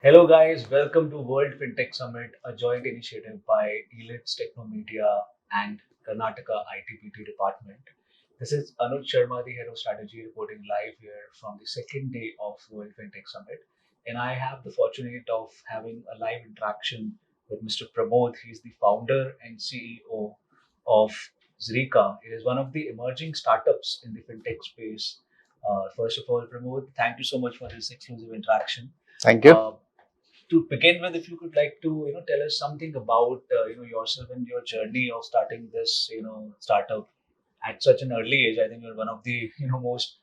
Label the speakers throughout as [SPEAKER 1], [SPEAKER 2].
[SPEAKER 1] Hello, guys. Welcome to World Fintech Summit, a joint initiative by Elets Technomedia and Karnataka ITPT department. This is Anuj Sharma, the head of strategy, reporting live here from the second day of World Fintech Summit. And I have the fortunate of having a live interaction with Mr. Pramod. He's the founder and CEO of ZRIKA. It is one of the emerging startups in the fintech space. First of all, Pramod, thank you so much for this exclusive interaction.
[SPEAKER 2] Thank you.
[SPEAKER 1] To begin with, if you could like to tell us something about yourself and your journey of starting this startup at such an early age. I think you're one of the most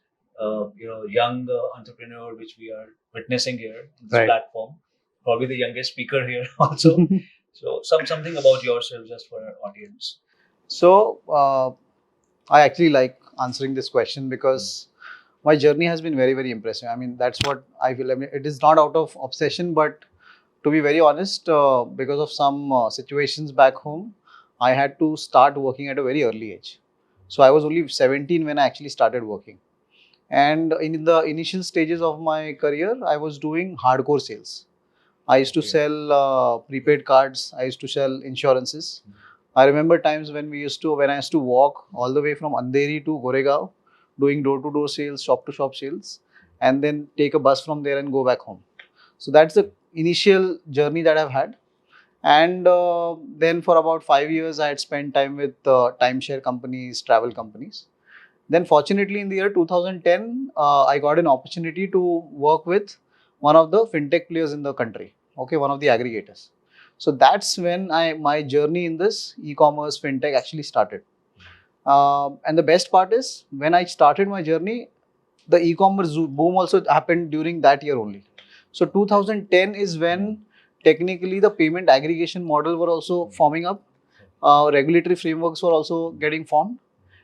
[SPEAKER 1] young entrepreneur which we are witnessing here in this
[SPEAKER 2] Right.
[SPEAKER 1] platform. Probably the youngest speaker here also. So something about yourself just for our audience.
[SPEAKER 2] So, I actually like answering this question because my journey has been very, very impressive. I mean, that's what I feel. I mean, it is not out of obsession, but to be very honest, because of some situations back home, I had to start working at a very early age. So, I was only 17 when I actually started working. And in the initial stages of my career, I was doing hardcore sales. I used to
[SPEAKER 1] Okay.
[SPEAKER 2] sell prepaid cards. I used to sell insurances. I remember times when I used to walk all the way from Andheri to Goregaon, doing door-to-door sales, shop-to-shop sales, and then take a bus from there and go back home. So that's the initial journey that I've had. And then for about 5 years, I had spent time with timeshare companies, travel companies. Then, fortunately, in the year 2010, I got an opportunity to work with one of the fintech players in the country. Okay, one of the aggregators. So that's when my journey in this e-commerce fintech actually started. And the best part is when I started my journey, the e-commerce boom also happened during that year only. So 2010 is when technically the payment aggregation model were also forming up. Regulatory frameworks were also getting formed,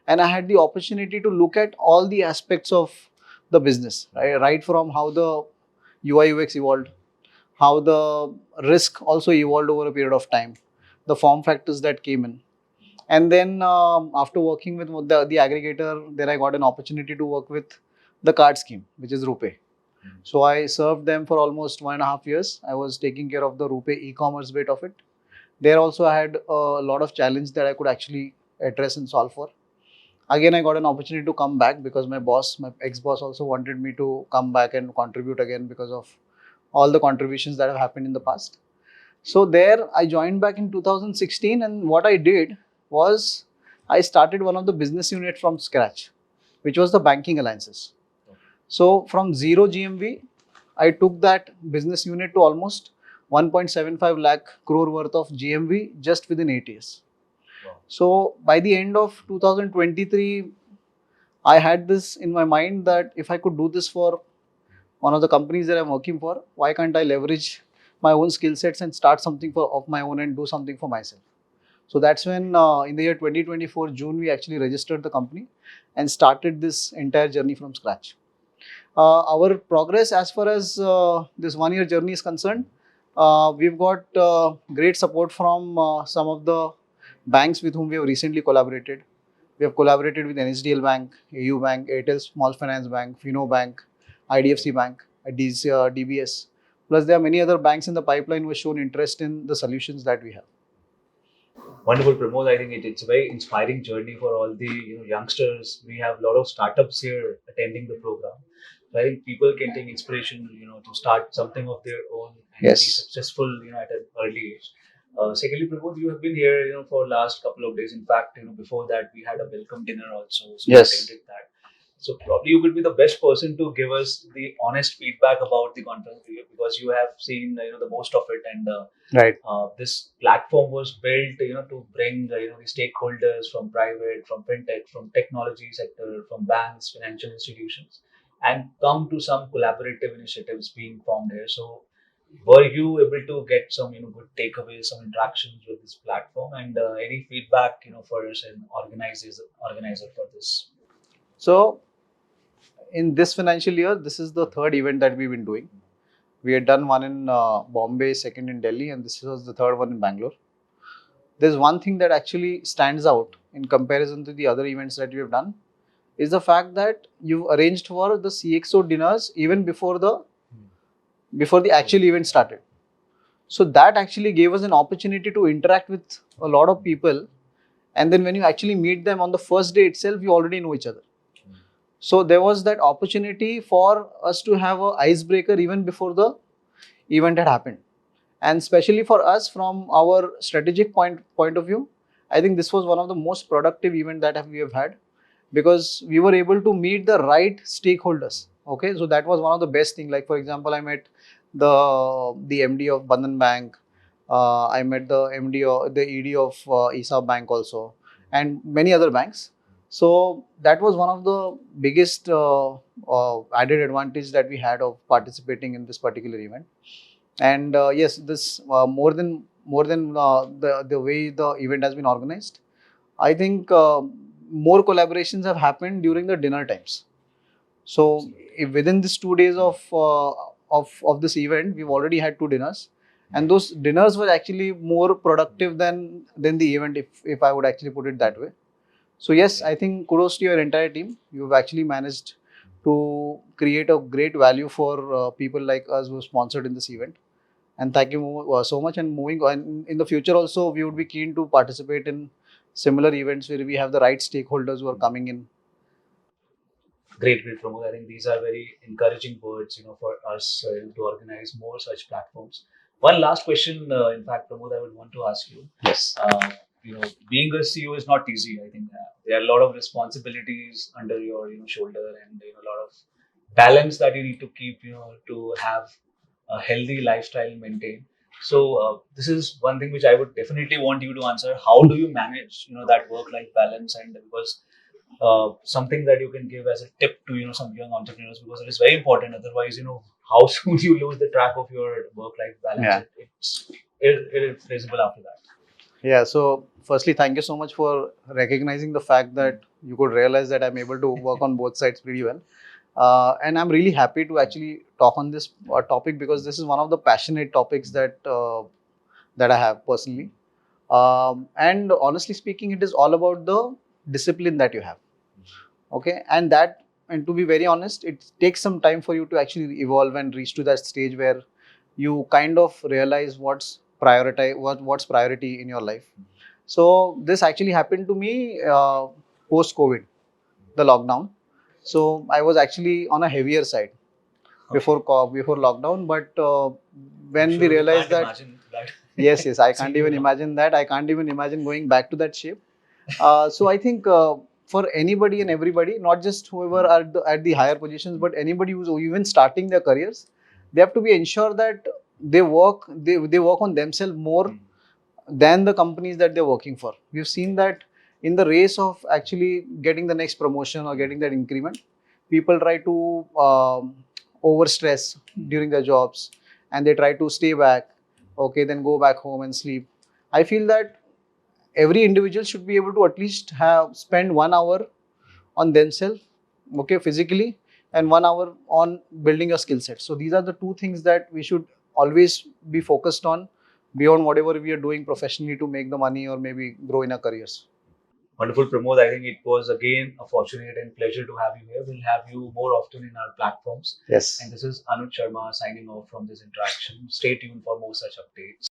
[SPEAKER 2] and I had the opportunity to look at all the aspects of the business, right from how the UI UX evolved, how the risk also evolved over a period of time, the form factors that came in. And then after working with the aggregator, then I got an opportunity to work with the card scheme, which is RuPay. So I served them for almost 1.5 years. I was taking care of the RuPay e-commerce bit of it. There also I had a lot of challenge that I could actually address and solve for. Again, I got an opportunity to come back because my ex-boss also wanted me to come back and contribute again because of all the contributions that have happened in the past. So there I joined back in 2016, and what I did was I started one of the business unit from scratch, which was the banking alliances. So from zero GMV, I took that business unit to almost 1.75 lakh crore worth of GMV just within 8 years.
[SPEAKER 1] Wow.
[SPEAKER 2] So by the end of 2023, I had this in my mind that if I could do this for one of the companies that I'm working for, why can't I leverage my own skill sets and start something of my own and do something for myself? So that's when in the year 2024 June we actually registered the company and started this entire journey from scratch. Our progress as far as this 1 year journey is concerned, we've got great support from some of the banks with whom we have recently collaborated. We have collaborated with NSDL Bank, AU Bank, Airtel Small Finance Bank, Fino Bank, IDFC Bank, DBS. Plus, there are many other banks in the pipeline who have shown interest in the solutions that we have.
[SPEAKER 1] Wonderful, Pramod. I think it's a very inspiring journey for all the youngsters. We have a lot of startups here attending the program. So I think people can take inspiration, to start something of their own and be
[SPEAKER 2] Yes.
[SPEAKER 1] successful, at an early age. Secondly, Pramod, you have been here, for last couple of days. In fact, before that we had a welcome dinner also, so we
[SPEAKER 2] Yes.
[SPEAKER 1] attended that. So probably you will be the best person to give us the honest feedback about the conference because you have seen the most of it, and
[SPEAKER 2] Right.
[SPEAKER 1] this platform was built to bring the stakeholders from private, from fintech, from technology sector, from banks, financial institutions, and come to some collaborative initiatives being formed here. So were you able to get some good takeaways, some interactions with this platform, and any feedback for us and organizer for this?
[SPEAKER 2] So, in this financial year, this is the third event that we've been doing. We had done one in Bombay, second in Delhi, and this was the third one in Bangalore. There's one thing that actually stands out in comparison to the other events that we have done is the fact that you've arranged for the CXO dinners even before the before the actual event started. So that actually gave us an opportunity to interact with a lot of people. And then when you actually meet them on the first day itself, you already know each other. So there was that opportunity for us to have a icebreaker even before the event had happened. And especially for us, from our strategic point of view, I think this was one of the most productive event that we have had, because we were able to meet the right stakeholders. Okay, so that was one of the best thing. Like for example, I met the MD of Bandhan Bank. I met the MD of the ED of ESA Bank also, and many other banks. So that was one of the biggest added advantage that we had of participating in this particular event. And yes, this more than the way the event has been organized, I think more collaborations have happened during the dinner times. So if within these 2 days of this event, we've already had 2 dinners, and those dinners were actually more productive than the event, if I would actually put it that way. So yes, I think kudos to your entire team. You've actually managed to create a great value for people like us who sponsored in this event. And thank you so much. And moving on in the future also, we would be keen to participate in similar events where we have the right stakeholders who are coming in.
[SPEAKER 1] Great, great, Pramod. I think these are very encouraging words, for us to organize more such platforms. One last question, in fact, Pramod, I would want to ask you.
[SPEAKER 2] Yes.
[SPEAKER 1] Being a CEO is not easy. I think there are a lot of responsibilities under your, shoulder, and a lot of balance that you need to keep, to have a healthy lifestyle maintained. So this is one thing which I would definitely want you to answer. How do you manage, that work-life balance? And because something that you can give as a tip to some young entrepreneurs, because it is very important. Otherwise, how soon you lose the track of your work-life balance.
[SPEAKER 2] Yeah.
[SPEAKER 1] It's irreplaceable after that.
[SPEAKER 2] Yeah. So, firstly, thank you so much for recognizing the fact that you could realize that I'm able to work on both sides pretty well. And I'm really happy to actually talk on this topic, because this is one of the passionate topics that I have personally. And honestly speaking, it is all about the discipline that you have. Okay, and to be very honest, it takes some time for you to actually evolve and reach to that stage where you kind of realize what's priority in your life. So this actually happened to me post COVID, the lockdown. So I was actually on a heavier side before lockdown, but when
[SPEAKER 1] I'm
[SPEAKER 2] we
[SPEAKER 1] sure we
[SPEAKER 2] realized
[SPEAKER 1] can't
[SPEAKER 2] that,
[SPEAKER 1] imagine that.
[SPEAKER 2] yes, I can't
[SPEAKER 1] Seeing you
[SPEAKER 2] even
[SPEAKER 1] now.
[SPEAKER 2] imagine that. I can't even imagine going back to that shape. So I think for anybody and everybody, not just whoever are at the higher positions, but anybody who's even starting their careers, they have to be ensure that they work on themselves more than the companies that they're working for. We've seen that in the race of actually getting the next promotion or getting that increment, people try to over stress during their jobs, and they try to stay back, okay, then go back home and sleep. I feel that every individual should be able to at least have spend 1 hour on themselves, okay, physically, and 1 hour on building a skill set. So these are the two things that we should always be focused on beyond whatever we are doing professionally to make the money or maybe grow in our careers.
[SPEAKER 1] Wonderful, Pramod. I think it was again a fortunate and pleasure to have you here. We'll have you more often in our platforms.
[SPEAKER 2] Yes.
[SPEAKER 1] And this is Anuj Sharma signing off from this interaction. Stay tuned for more such updates.